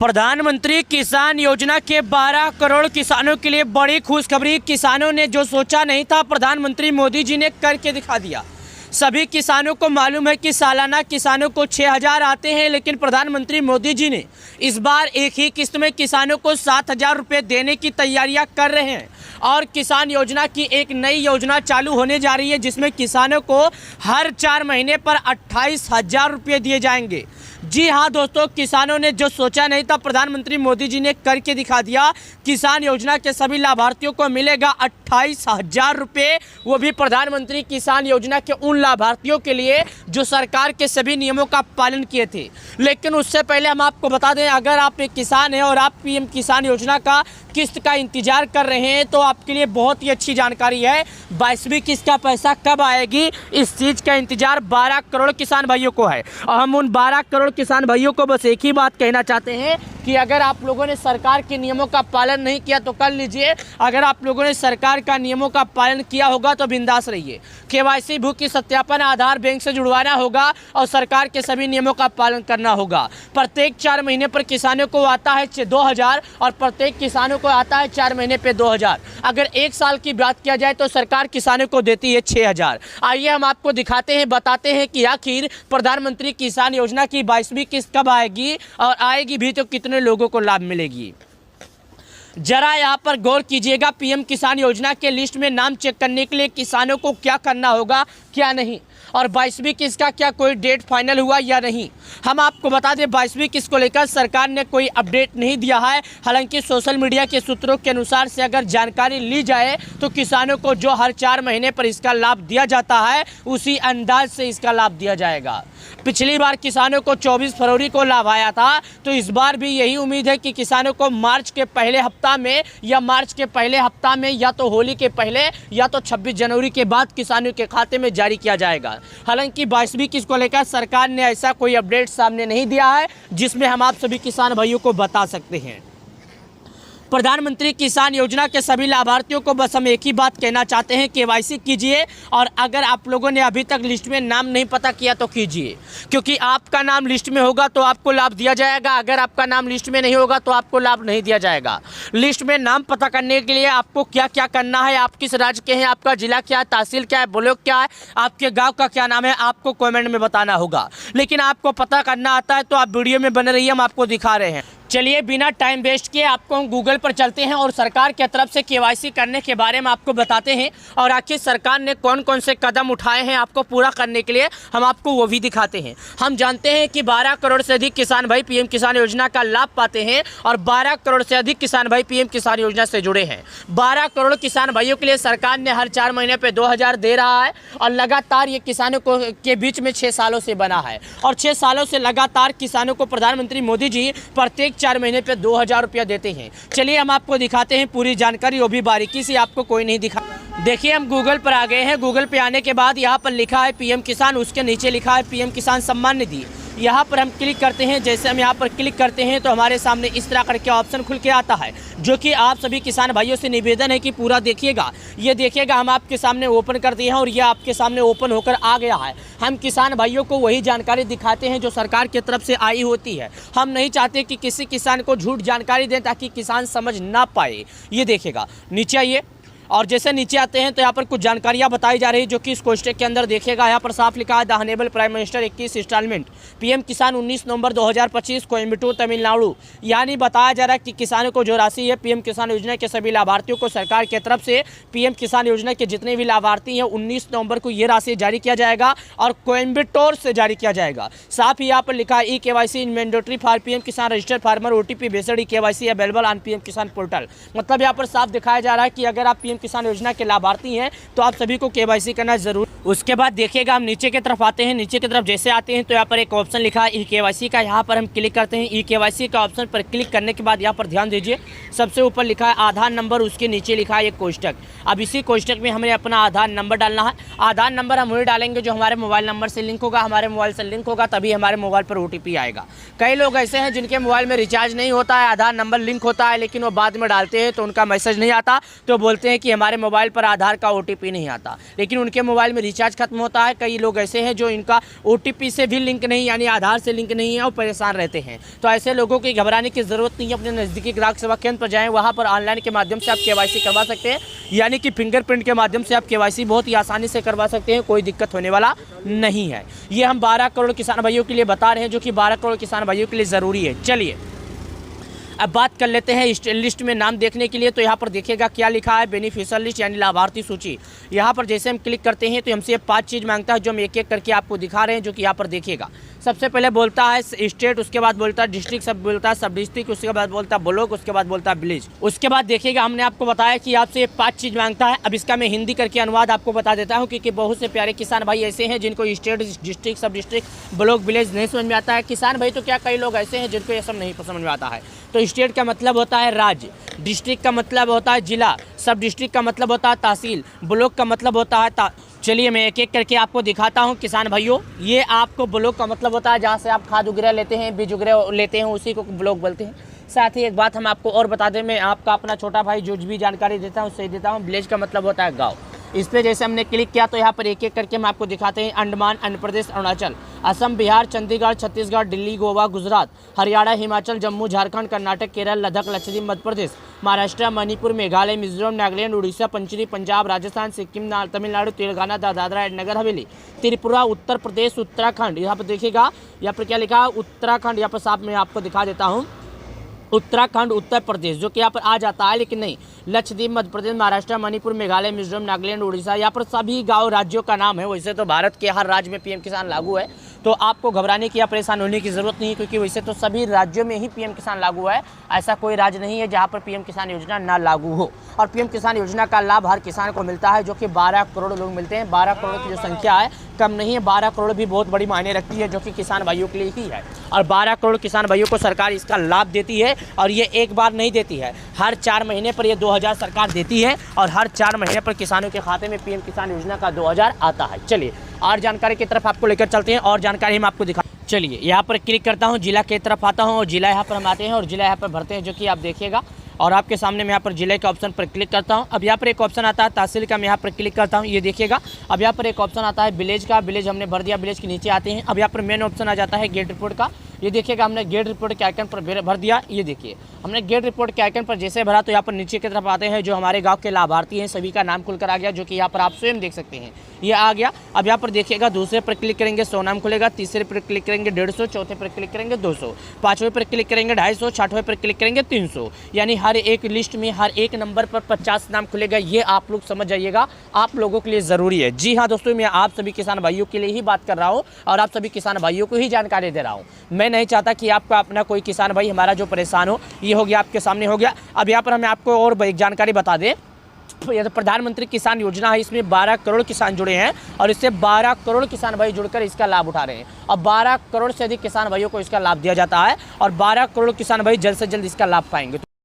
प्रधानमंत्री किसान योजना के 12 करोड़ किसानों के लिए बड़ी खुशखबरी। किसानों ने जो सोचा नहीं था प्रधानमंत्री मोदी जी ने करके दिखा दिया। सभी किसानों को मालूम है कि सालाना किसानों को 6,000 आते हैं, लेकिन प्रधानमंत्री मोदी जी ने इस बार एक ही किस्त में किसानों को 7,000 रुपये देने की तैयारियां कर रहे हैं। और किसान योजना की एक नई योजना चालू होने जा रही है, जिसमें किसानों को हर 4 महीने पर 28,000 रुपये दिए जाएंगे। जी हाँ दोस्तों, किसानों ने जो सोचा नहीं था प्रधानमंत्री मोदी जी ने करके दिखा दिया। किसान योजना के सभी लाभार्थियों को मिलेगा 28,000 रुपये, वो भी प्रधानमंत्री किसान योजना के उन लाभार्थियों के लिए जो सरकार के सभी नियमों का पालन किए थे। लेकिन उससे पहले हम आपको बता दें, अगर आप एक किसान हैं और आप पीएम किसान योजना का किस्त का इंतजार कर रहे हैं तो आपके लिए बहुत ही अच्छी जानकारी है। 22वीं किस्त का पैसा कब आएगी, इस चीज़ का इंतजार 12 करोड़ किसान भाइयों को है। और हम उन 12 करोड़ किसान भाइयों को बस एक ही बात कहना चाहते हैं कि अगर आप लोगों ने सरकार के नियमों का पालन नहीं किया तो कर लीजिए। अगर आप लोगों ने सरकार का नियमों का पालन किया होगा तो बिंदास रहिए। केवाईसी भू की सत्यापन, आधार बैंक से जुड़वाना होगा और सरकार के सभी नियमों का पालन करना होगा। प्रत्येक 4 महीने पर किसानों को आता है 2,000 और प्रत्येक किसानों को आता है 4 महीने पे 2,000। अगर 1 साल की बात किया जाए तो सरकार किसानों को देती है 6,000। आइए हम आपको दिखाते हैं, बताते हैं कि आखिर प्रधानमंत्री किसान योजना की 22वीं किस्त कब आएगी और आएगी भी तो कितने लोगों को लाभ मिलेगी। जरा यहाँ पर गौर कीजिएगा। पीएम किसान योजना के लिस्ट में नाम चेक करने के लिए किसानों को क्या करना होगा, क्या नहीं, और 22वीं किस्त का क्या कोई डेट फाइनल हुआ या नहीं। हम आपको बता दें 22वीं किस्त को लेकर सरकार ने कोई अपडेट नहीं दिया है। हालांकि सोशल मीडिया के सूत्रों के अनुसार से अगर जानकारी ली जाए तो किसानों को जो हर 4 महीने पर इसका लाभ दिया जाता है उसी अंदाज से इसका लाभ दिया जाएगा। पिछली बार किसानों को 24 फरवरी को लाभ आया था, तो इस बार भी यही उम्मीद है कि किसानों को मार्च के पहले हफ्ता में या मार्च के पहले हफ्ता में या तो होली के पहले या तो 26 जनवरी के बाद किसानों के खाते में जारी किया जाएगा। हालांकि 22वीं किस्त को लेकर सरकार ने ऐसा कोई अपडेट सामने नहीं दिया है जिसमें हम आप सभी किसान भाइयों को बता सकते हैं। प्रधानमंत्री किसान योजना के सभी लाभार्थियों को बस हम एक ही बात कहना चाहते हैं, केवाईसी कीजिए। और अगर आप लोगों ने अभी तक लिस्ट में नाम नहीं पता किया तो कीजिए, क्योंकि आपका नाम लिस्ट में होगा तो आपको लाभ दिया जाएगा। अगर आपका नाम लिस्ट में नहीं होगा तो आपको लाभ नहीं दिया जाएगा। लिस्ट में नाम पता करने के लिए आपको क्या क्या करना है, आप किस राज्य के हैं, आपका जिला क्या है, तहसील क्या है, ब्लॉक क्या है, आपके गाँव का क्या नाम है, आपको कॉमेंट में बताना होगा। लेकिन आपको पता करना आता है तो आप वीडियो में बने रहिए, हम आपको दिखा रहे हैं। चलिए बिना टाइम वेस्ट किए आपको हम गूगल पर चलते हैं और सरकार की तरफ से केवाईसी करने के बारे में आपको बताते हैं। और आखिर सरकार ने कौन कौन से कदम उठाए हैं आपको पूरा करने के लिए, हम आपको वो भी दिखाते हैं। हम जानते हैं कि 12 करोड़ से अधिक किसान भाई पीएम किसान योजना का लाभ पाते हैं और 12 करोड़ से अधिक किसान भाई पीएम किसान योजना से जुड़े हैं। 12 करोड़ किसान भाइयों के लिए सरकार ने हर 4 महीने पर 2,000 दे रहा है और लगातार ये किसानों को के बीच में 6 सालों से बना है। और 6 सालों से लगातार किसानों को प्रधानमंत्री मोदी जी प्रत्येक 4 महीने पे 2,000 रुपया देते हैं। चलिए हम आपको दिखाते हैं पूरी जानकारी, वो भी बारीकी से, आपको कोई नहीं दिखा। देखिए हम गूगल पर आ गए हैं। गूगल पे आने के बाद यहाँ पर लिखा है पीएम किसान, उसके नीचे लिखा है पीएम किसान सम्मान निधि। यहाँ पर हम क्लिक करते हैं। जैसे हम यहाँ पर क्लिक करते हैं तो हमारे सामने इस तरह करके ऑप्शन खुल के आता है, जो कि आप सभी किसान भाइयों से निवेदन है कि पूरा देखिएगा। ये देखिएगा, हम आपके सामने ओपन कर दिए हैं और ये आपके सामने ओपन होकर आ गया है। हम किसान भाइयों को वही जानकारी दिखाते हैं जो सरकार की तरफ से आई होती है। हम नहीं चाहते कि किसी किसान को झूठ जानकारी दें ताकि किसान समझ ना पाए। ये देखिएगा, नीचे आइए और जैसे नीचे आते हैं तो यहाँ पर कुछ जानकारियाँ बताई जा रही है, जो कि इस कोष्टक के अंदर देखिएगा। यहाँ पर साफ लिखा है the honourable prime minister 21 instalment PM Kisan 19 नवंबर 2025 कोयम्बटूर तमिलनाडु। यानी बताया जा रहा है कि किसानों को जो राशि है पीएम किसान योजना के सभी लाभार्थियों को सरकार की तरफ से पीएम किसान योजना के जितने भी लाभार्थी हैं 19 नवंबर को ये राशि जारी किया जाएगा और कोयम्बटूर से जारी किया जाएगा। साथ ही यहाँ पर लिखा है ई-केवाईसी मैंडेटरी फॉर पीएम किसान registered farmer OTP based e-KYC available on PM किसान पोर्टल। मतलब यहाँ पर साफ दिखाया जा रहा है कि अगर आप पीएम किसान योजना के लाभार्थी हैं तो आप सभी को केवाईसी करना जरूर। उसके बाद देखिएगा हम नीचे की तरफ आते हैं। नीचे की तरफ जैसे आते हैं तो यहाँ पर एक ऑप्शन लिखा है ई-केवाईसी का। यहाँ पर हम क्लिक करते हैं। ई-केवाईसी का ऑप्शन पर क्लिक करने के बाद यहाँ पर ध्यान दीजिए, सबसे ऊपर लिखा है आधार नंबर, उसके नीचे लिखा है एक कोष्टक। अब इसी कोष्टक में हमें अपना आधार नंबर डालना है। आधार नंबर हम वही डालेंगे जो हमारे मोबाइल नंबर से लिंक होगा। हमारे मोबाइल से लिंक होगा तभी हमारे मोबाइल पर OTP आएगा। कई लोग ऐसे हैं जिनके मोबाइल में रिचार्ज नहीं होता है, आधार नंबर लिंक होता है, लेकिन वो बाद में डालते हैं तो उनका मैसेज नहीं आता, तो बोलते हैं कि हमारे मोबाइल पर आधार का OTP नहीं आता। लेकिन उनके मोबाइल में रिचार्ज खत्म होता है। कई लोग ऐसे हैं जो इनका OTP से भी लिंक नहीं, यानी आधार से लिंक नहीं है और परेशान रहते हैं। तो ऐसे लोगों की घबराने की ज़रूरत नहीं है। अपने नज़दीकी ग्राहक सेवा केंद्र पर जाएँ, वहाँ पर ऑनलाइन के माध्यम से आप KYC करवा सकते हैं, यानी कि फिंगरप्रिंट के माध्यम से आप KYC बहुत ही आसानी से करवा सकते हैं, कोई दिक्कत होने वाला नहीं है। ये हम 12 करोड़ किसान भाइयों के लिए बता रहे हैं, जो कि 12 करोड़ किसान भाइयों के लिए ज़रूरी है। चलिए अब बात कर लेते हैं इस लिस्ट में नाम देखने के लिए। तो यहाँ पर देखिएगा क्या लिखा है, बेनिफिशियल लिस्ट यानी लाभार्थी सूची। यहाँ पर जैसे हम क्लिक करते हैं तो हमसे 5 चीज़ मांगता है, जो हम एक एक करके आपको दिखा रहे हैं, जो कि यहाँ पर देखिएगा। सबसे पहले बोलता है स्टेट, उसके बाद बोलता है डिस्ट्रिक्ट, सब बोलता है सब डिस्ट्रिक्ट, उसके बाद बोलता है ब्लॉक, उसके बाद बोलता है विलेज। उसके बाद देखिएगा हमने आपको बताया कि आपसे 5 चीज़ मांगता है। अब इसका मैं हिंदी करके अनुवाद आपको बता देता हूँ, क्योंकि बहुत से प्यारे किसान भाई ऐसे हैं जिनको स्टेट, डिस्ट्रिक्ट, सब डिस्ट्रिक्ट, ब्लॉक, विलेज नहीं समझ में आता है। किसान भाई तो क्या, कई लोग ऐसे हैं जिनको ये सब नहीं समझ में आता है। तो स्टेट का मतलब होता है राज्य, डिस्ट्रिक्ट का मतलब होता है जिला, सब डिस्ट्रिक्ट का मतलब होता है तहसील, ब्लॉक का मतलब होता है चलिए मैं एक एक करके आपको दिखाता हूं किसान भाइयों। ये आपको ब्लॉक का मतलब होता है जहां से आप खाद वगैरह लेते हैं, बीज वगैरह लेते हैं, उसी को ब्लॉक बोलते हैं। साथ ही एक बात हम आपको और बता दें, मैं आपका अपना छोटा भाई जो भी जानकारी देता हूँ उससे देता हूँ। विलेज का मतलब होता है गाँव। इस पर जैसे हमने क्लिक किया तो यहाँ पर एक एक करके हम आपको दिखाते हैं। अंडमान, आंध्र प्रदेश, अरुणाचल, असम, बिहार, चंडीगढ़, छत्तीसगढ़, दिल्ली, गोवा, गुजरात, हरियाणा, हिमाचल, जम्मू, झारखंड, कर्नाटक, केरल, लद्दाख, लक्षद्वीप, मध्य प्रदेश, महाराष्ट्र, मणिपुर, मेघालय, मिजोरम, नागालैंड, उड़ीसा, पंचरी, पंजाब, राजस्थान, सिक्किम, तमिलनाडु, तेलंगाना, दादरा एंड नगर हवेली, त्रिपुरा, उत्तर प्रदेश, उत्तराखंड। यहाँ पर देखिएगा यहाँ पर क्या लिखा है, उत्तराखंड। यहाँ पर साफ मैं आपको दिखा देता हूँ, उत्तराखंड, उत्तर प्रदेश, जो कि यहाँ पर आ जाता है, लेकिन नहीं, लक्षद्वीप, मध्य प्रदेश, महाराष्ट्र, मणिपुर, मेघालय, मिजोरम, नागालैंड, उड़ीसा, यहाँ पर सभी गांव राज्यों का नाम है। वैसे तो भारत के हर राज्य में PM किसान लागू है, तो आपको घबराने की या परेशान होने की ज़रूरत नहीं है, क्योंकि वैसे तो सभी राज्यों में ही PM किसान लागू है। ऐसा कोई राज्य नहीं है जहाँ पर PM किसान योजना ना लागू हो। और PM किसान योजना का लाभ हर किसान को मिलता है, जो कि 12 करोड़ लोग मिलते हैं। 12 करोड़ की जो संख्या है कम नहीं है, 12 करोड़ भी बहुत बड़ी मायने रखती है, जो कि किसान भाइयों के लिए ही है। और 12 करोड़ किसान भाइयों को सरकार इसका लाभ देती है, और ये एक बार नहीं देती है, हर 4 महीने पर ये 2000 सरकार देती है, और हर 4 महीने पर किसानों के खाते में PM किसान योजना का 2000 आता है। चलिए और जानकारी की तरफ आपको लेकर चलते हैं, और जानकारी हम आपको दिखा। चलिए यहाँ पर क्लिक करता हूँ, जिला की तरफ आता हूँ, और जिला यहाँ पर हम आते हैं और जिला यहाँ पर भरते हैं, जो कि आप देखिएगा। और आपके सामने मैं यहाँ पर जिले के ऑप्शन पर क्लिक करता हूँ। अब यहाँ पर एक ऑप्शन आता है तहसील का, मैं यहाँ पर क्लिक करता हूँ, ये देखिएगा। अब यहाँ पर एक ऑप्शन आता है विलेज का, विलेज हमने भर दिया, विलेज के नीचे आते हैं। अब यहाँ पर मेन ऑप्शन आ जाता है गेट रिपोर्ट का, ये देखिएगा हमने गेट रिपोर्ट के आइकन पर भर दिया। ये देखिए हमने गेट रिपोर्ट के आइकन पर जैसे भरा तो यहाँ पर नीचे की तरफ आते हैं, जो हमारे गांव के लाभार्थी हैं सभी का नाम खुलकर आ गया, जो कि यहाँ पर आप स्वयं देख सकते हैं, ये आ गया। अब यहाँ पर देखिएगा दूसरे पर क्लिक करेंगे 100 नाम खुलेगा, तीसरे पर क्लिक करेंगे 150, चौथे पर क्लिक करेंगे 200, पाँचवें पर क्लिक करेंगे 250, छठवें पर क्लिक करेंगे 300, यानी हर एक लिस्ट में हर एक नंबर पर 50 नाम खुलेगा। ये आप लोग समझ जाइएगा, आप लोगों के लिए ज़रूरी है। जी हाँ दोस्तों, मैं आप सभी किसान भाइयों के लिए ही बात कर रहा हूँ, और आप सभी किसान भाइयों को ही जानकारी दे रहा हूँ। मैं नहीं चाहता कि आपका अपना कोई किसान भाई हमारा जो परेशान हो। ये हो गया, आपके सामने हो गया। अब यहाँ पर हमें आपको और एक जानकारी बता दें, ये तो प्रधानमंत्री किसान योजना है, इसमें 12 करोड़ किसान जुड़े हैं, और इससे 12 करोड़ किसान भाई जुड़कर इसका लाभ उठा रहे हैं। और 12 करोड़ से अधिक किसान भाइयों को इसका लाभ दिया जाता है, और 12 करोड़ किसान भाई जल्द से जल्द इसका लाभ पाएंगे।